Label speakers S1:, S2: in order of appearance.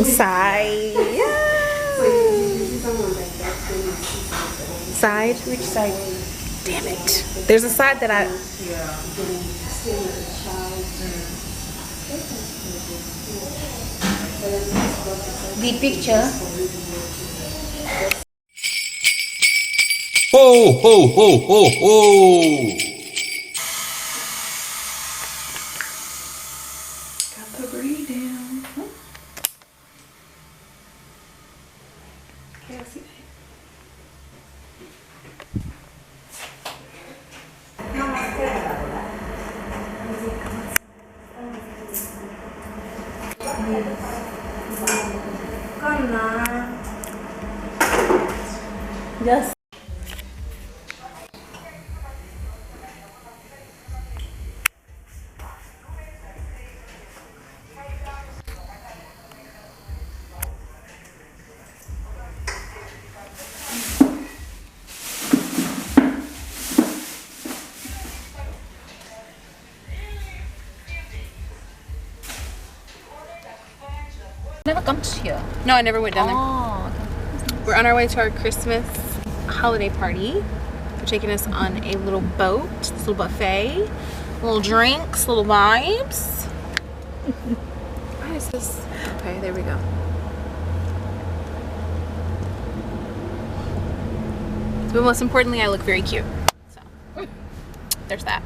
S1: Side. Side? Which side? Damn it. There's a side that I...
S2: The picture.
S3: Ho, ho, ho, ho, ho!
S1: Got the brie down. Okay, I see that.
S2: Just. Never come to here.
S1: No, I never went down there.
S2: Oh, okay.
S1: We're on our way to our Christmas holiday party. They're taking us on a little boat, this little buffet, little drinks, little vibes. Why is this? Okay, there we go. But most importantly, I look very cute. So, there's that.